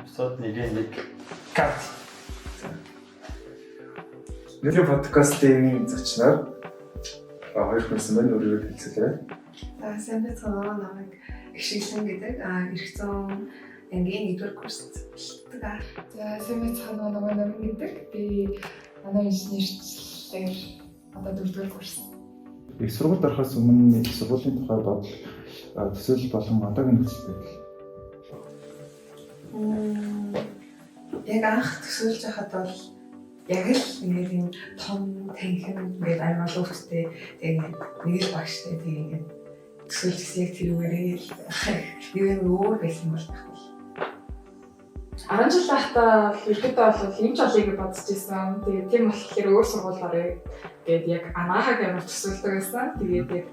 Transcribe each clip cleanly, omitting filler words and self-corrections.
Эпизод 1 кат. Нөлөө подкастын зочноор хоёр хүнсэн байна өөрөөр хэлцээрэй. За сайн байцгаана намайг Гшиглэн гэдэг эх зүүн ангийн 1-р курст бэлтгэдэг. За сайн байцгаана намайг Номин гэдэг би манай инженерчлэлээр одоо 4-р курс. Их сургуульд орохоос өмнө их сургуулийн тухай бодол төсөөлөл болон одоогийн нөхцөл байдал. Яг анх төсөөлж байхад бол яг л ингээд юм том танхим ингээд аймаг өвчтэй тэгээд нэг л багштай тэгээд төсөөлжсэн яг тэр үгээрээ л юм өөр байсан бол тахгүй. 10 жил байхдаа ерөөдөө бол юм ч олыг бодож ирсэн. Тэгээд тийм болохоор өөр сургууль орё гээд яг анаахаг ямар төсөөлдөг байсан. Тэгээд яг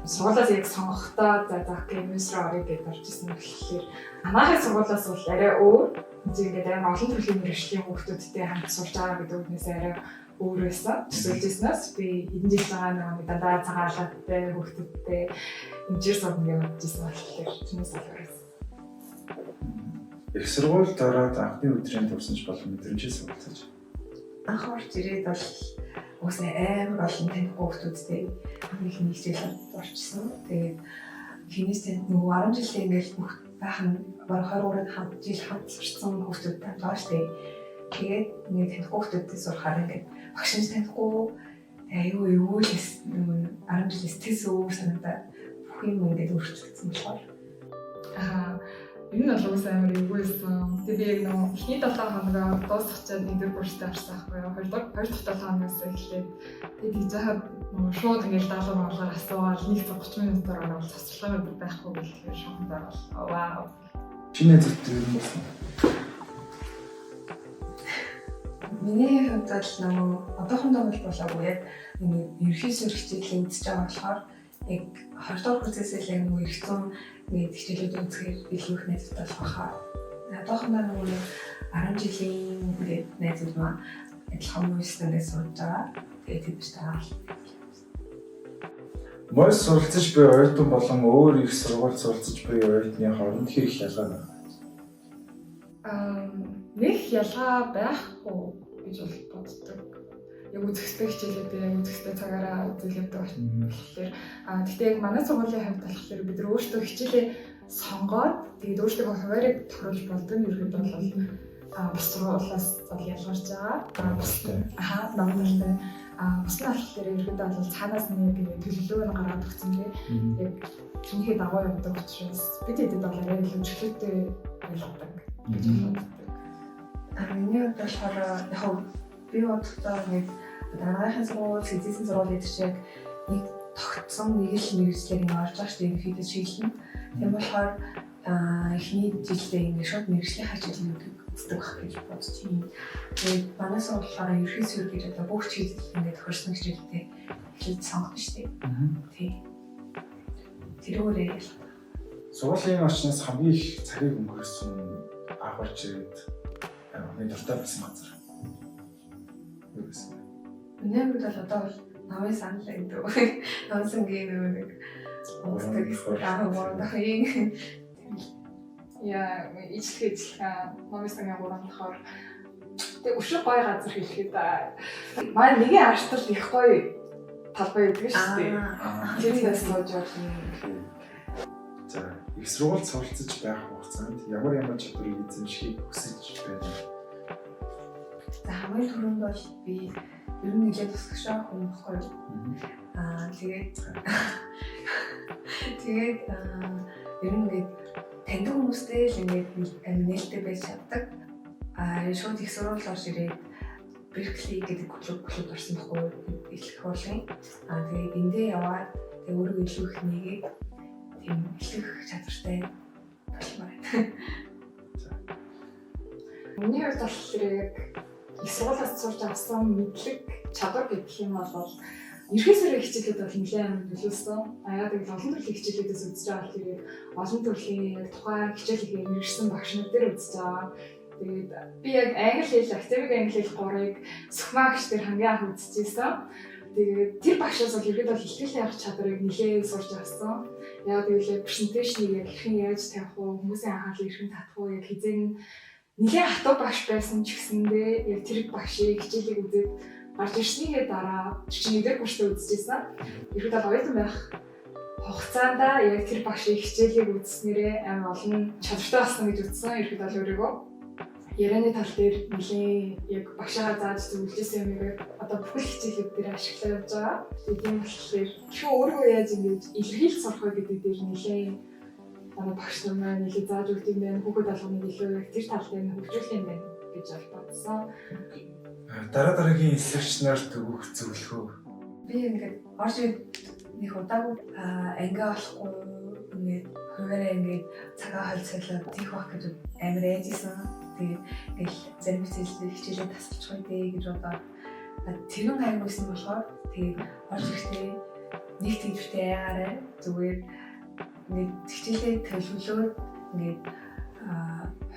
сургуулиас яг сонгохдоо за гэмээс рүү орё гэж орж ирсэн болохоор анаахын сургуулиас бол арай өөр. Тэгээд амар олон төрлийн мэргэжлийн хүүхдүүдтэй хамт сурч байгаа гэдэг үгнээс арай өөр байсан. Төсөөлж ирснээс би эдэн жил байгаа нэг дандаа цагаалалттай хүүхдүүдтэй инженер сургууль явж ирсэн болохоор түүнээс олж байсан. Их сургуульд ороод анхны өдрийн турсанч болон мэдрэмжээ суралцаж. Анх орж ирээд бол уусаа амар олон таних хүүхдүүдтэй хамгийн их хичээл орчихсон. Тэгээд хинээс тань нөгөө 10 жилийн ингээл бүх баахан бараг 23-аад жил хамт сурсан хүүхдүүд байгаа штеп. Тэгээд нэг таних хүүхдүүдтэй сурахаар ингээд багш нь танихгүй аюу л 10 жилээс тэс өөр санагдаад бүх юм ингээд өөрчлөгдсөн болохоор. Энэ нь бол уусаа амар эвгүйсэн. Тэгээд би яг нөгөө эхний 7 хоногоо дуусгачаад 1-р курстай орсон байхгүй юу. 2 дахь 7 хоногоос эхлээд тэгээд хийж хаад нөгөө шууд ингээд даалгавар болоор асуугаад 1:30 минутаар ороод цацралгаа байхгүй гэхээр шууд орол. Вау. Чиний зөвхөн юм болсон. Миний хувьд л нөгөө одоохондоо бол болоогүй яг нэг ерхий суурь хичээлээ үзэж байгаа болохоор яг 20 дахь процессыг л нөгөө их зүүн нэг хичээлүүд үзэхээр илүү их найзууд болохоо. Одоохондоо нөгөө 10 жилийн ингээд найзууд маань адилхан үйлсээр сурж байгаа. Тэгээд тэвчтэй байгаа. Мойс суралцаж буй оюутан болон өөр их сургууль суралцаж буй оюутны хооронд хэрэг ялгаа байна. Нэг ялгаа байхгүй гэж бол боддог. Яг үзэхтэй хичээлүүдээ яг үзэхтэй цагаараа үзүүлдэг болохоор гэхдээ яг манай сургуулийн хувьд болохоор бид нар өөрсдөө хичээлээ сонгоод тэгээд өөрсдөө хуваарийг тохируулж болдог нь ерөөдөө бол бус сургуулиас бол ялгарч байгаа. Бустай. Номлолтой. Бус нь болохоор ерөөдөө бол цаанаас нэг төлөвлөгөө гаргаад өгсөн тийм яг чинийхээ дагуу явдаг учраас бид хэдэд бол арай илүү чөлөөтэй байлгадаг гэж боддог. Миний хувьд болохоор яг би бодохдоо нэг дараагийн сургууль, физикийн сургууль гэдэг чинь нэг тогтсон нэг л мэргэжлэр ингэ орж байгаа шүү дээ хэд шийдэлнэ. Тийм болохоор эхний жилдээ ингэ шууд мэргэжлийн хичээлүүдийг үздэг байх гэж бодож байна. Тэгээд манай сургууль болохоор ерхий суурь гэж одоо бүх чиглэл ингэ тохирсон хичээлтэй эхлээд сонгоно шүү дээ. Тийм. Тэрүүрээ Сургуулийн орчноос хамгийн их цагийг өнгөрөөсөн агуулж ирээд нэг дуртай байсан газар. Юу гэсэн? Миний хувьд бол одоо бол намын санал гэдэг. Намсангийн нэг яа ижлэх номисгийн гурван дахаар тэг өшөө гоё газар хэлэхэд манай нэгэн арчтал их гоё талбай байдаг шүү дээ. Тэрнээс сууж явсан. За, их сургуульд суралцаж байх хугацаанд ямар чадварыг эзэмшихийг хүсэж байна? За хамгийн түрүүнд бол би ер нь нэлээд тусгашаа хүн баггүй. Тэгээд ер нь ингээд таньдаг хүмүүстэй л ингээд нээлттэй байж чаддаг. Шууд их сургууль орж ирээд Berkeley гэдэг клуб орсон баггүй эхлэх болгын. Тэгээд эндээ яваад тэг өөрөө илүү их нэгээд тийм эхлэх чадвартай болмоор байна. Миний хувьд болохоор яг их сургуулиас сурч авсан мэдлэг чадвар гэх юм бол ерхий суурь хичээлүүд бол нэлээд амар нөлөөлсөн. Яг л олон төрлийн хичээлүүдээс үзэж байгаа хэрэг олон төрлийн яг тухайн хичээлийг мэргэжсэн багш нар дээр үзэж байгаа. Тэгээд би яг англи хэл, академик англи хэл 3-ыг сөхмаагч дээр хамгийн анх үзчихсэн. Тэгээд тэр багшаас бол ерөөд бол ихтгэл явах чадварыг нэлээд сурч авсан. Яг гэвэл презентацийг яг хэрхэн яаж тавих вэ, хүмүүсийн анхаарлыг хэрхэн татах вэ, яг хизээ нэлээд хатуу багш байсан ч гэсэндээ яг тэр багшийг хичээлийг үзээд гарч ирснийхээ дараа 41 курстаа үзчихсэн. Ерөөд бол оюутан байх хугацаанд яг тэр багшийн хичээлийг үзснээрээ амар олон чадвартай болсон гэж үзсэн. Ерөөд бол өөрийгөө ярианы тал дээр нэлийн яг багшаа зааж зөвлөжсэн юмыг одоо бүхэл хичээлүүд дээр ашиглаж явж байгаа. Тийм болохоор чи өөрөө яаж ингэж илэрхийлж сурах вэ гэдэг дээр нэлийн багш нар маань нэлийн зааж өгд юм байна. Хүүхэд алганы илүү яг тэр тал дээр хөгжүүлэх юм байна гэж бодсон. Дараагийн эсрэгч нарт өгөх зөвлөгөө. Би ингээд орж нэг удаагүй анги болохгүй ингээд хуваараа ингээд цагаа холцоолоод тийх байх гэж амар ээжсэн. Тэгээд ингээл зарим хичээлээ тасалчих үү гэж бодоод тэрэн хайгуулсан болохоор тэгээд орж ирэхдээ нэг тийвэртэй яараа зүгээр нэг хичээлээ төлөвлөөд ингээд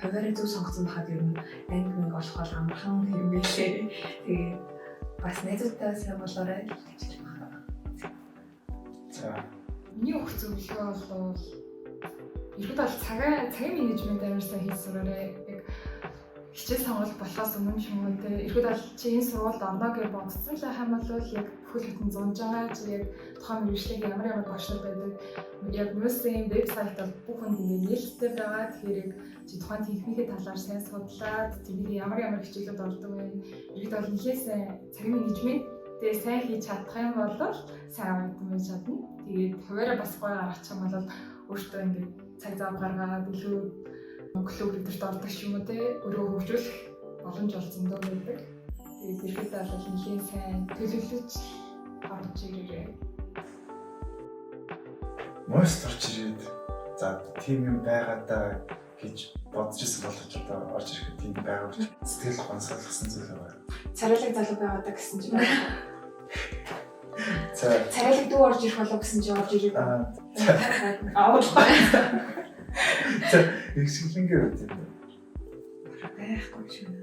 хуваараа зөв сонгосон байхад ер нь анги нэг олох бол амархан хэрэг байлээ. Тэгээд бас найзуудтай сайн болоорой гэж байна. За. Миний өгөх зөвлөгөө бол ерөөд бол цагийн менежмент амар сайн хийж сураарай. Яг хичээл сонголт болохоос өмнө ч юм уу те ерөөд бол чи энэ сургуульд орно гэж бодсон л хайм бол яг бүхэл бүтэн зунж байгаа чи яг тухайн мэргэжлийн ямар багшлал байдаг. Яг мөсийн вебсайт бол бүх хүнд ингэ нээлттэй байгаа. Тэгэхээр яг чи тухайн техникийн талаар сайн судлаад тэнийг ямар хичээлүүд ордог вэ? Ерөөд бол нэлээд сайн цагийн менежмент тэгээ сайн хийж чадах юм бол сайн авдаг байж чадна. Тэгээд хуваараа бас гоё гаргачих юм бол өөртөө ингэ цаг зав гаргаад илүү клуб өдөрт ордог ч юм уу те өөрөө хөгжүүлэх боломж олсон дөө байдаг. Тэгээд ирэхэд бол нэлийн сайн төлөвлөж орж ирээрэй. Мост орж ирээд за тийм юм байгаа даа гэж бодож ирсэн болгож одоо орж ирэхэд тийм байгаа гэж сэтгэл гонсоолгосон зүйл байна. Царайлаг залуу байгаа даа гэсэн чинь байна. За Царайлаг дүү орж ирэх болов гэсэн чинь орж ирээд Аавлаа. за ихсгэлэнгээр үү. байхгүй ч юм.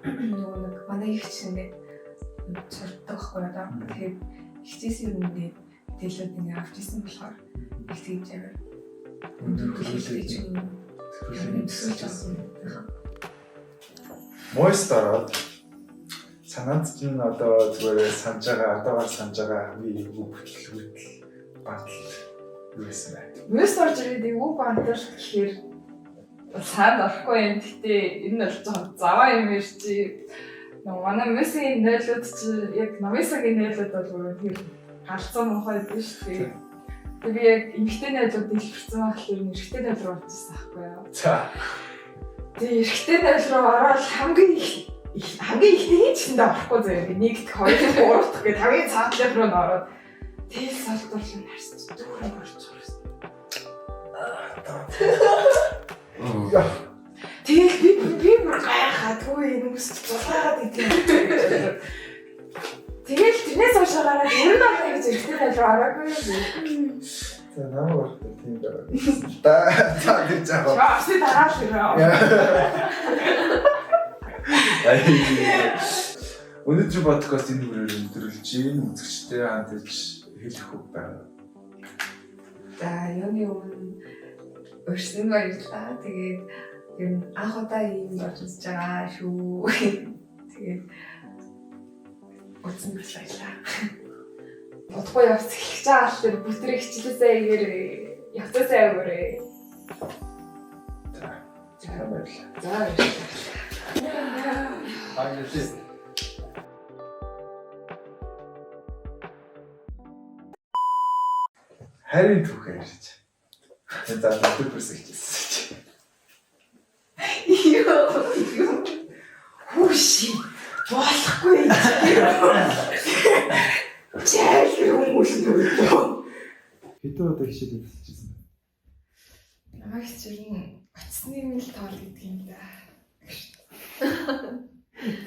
Нөгөө нэг манай их чинь ингээд сурдаг байхгүй одоо. Тэгээд хичээсэн юм ингээд дэлгүүд ингээд авч ирсэн болохоор их тэгж аваа. Төлөвлөж юм. Төлөвлөж авсан. Мост ороод санаанд чинь одоо зүгээр санаж байгаа, одоогоор санаж байгаа хамгийн их бүтлгүүтэл батал юу гэсэн бэ? Мөс орж ирээд юу бантар гэхээр цаанд орохгүй юм. Гэхдээ энэ бол жоохон заваа юм биш чи. Нөгөө манай мөсийн нөөлөд чи яг намисагийн нөөлөд бол тэр галцсан мохой биш тий. Тэгээ яг эмхтэй нөөлөд дэлгэрсэн болохоор эрэгтэй нөөл рүү орчихсан байхгүй юу? За. Тэгээ эрэгтэй нөөл рүү ороод хамгийн ихний ч гэсэн орохгүй заяа. 1-т 2-т 3-т гэх хамгийн цаатлах руу ороод тэл салдуулсан харсч дүүрэн орчихсон. Тэгээд би бүр гайхаад үгүй нүмс цулгаад идэв. Тэгээд тэрнээс хойш гараад ер нь бол гэж эргэтэй тал руу ороогүй юм. За намайг багтаа тийм байгаа. За тэр жаа. Чааши дараал ирээ. Өнөөдөр подкаст энэ хүрээр өндөрлж гин үзэгчтэй хамт иж хэлэх үг байна. За юуны өмнө өрсөн баярлалаа. Тэгээд ер нь анх удаа ийм болж үзэж байгаа шүү. Тэгээд утсан баярлалаа. Бодохгүй явц эхэлж байгаа л тэр бүтрэг хичээлээсээ игээр явцаасаа өгөөрэй. За баярлалаа. За баярлалаа. Баярлалаа. Харин түүхээр ярьж. За дотор бүрс хийчихсэн. Юу. Хүши. Болохгүй. Чайл хүмүүс нүрдөө. Хэдэн удаа хичээлээ тасчихсан бэ? Намайг чинь очсны мэл тоол гэдэг юм да.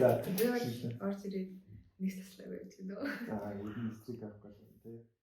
За Би орж ирээд нэг таслаа байж гэнэ. за энэ стрик авах гэж байна.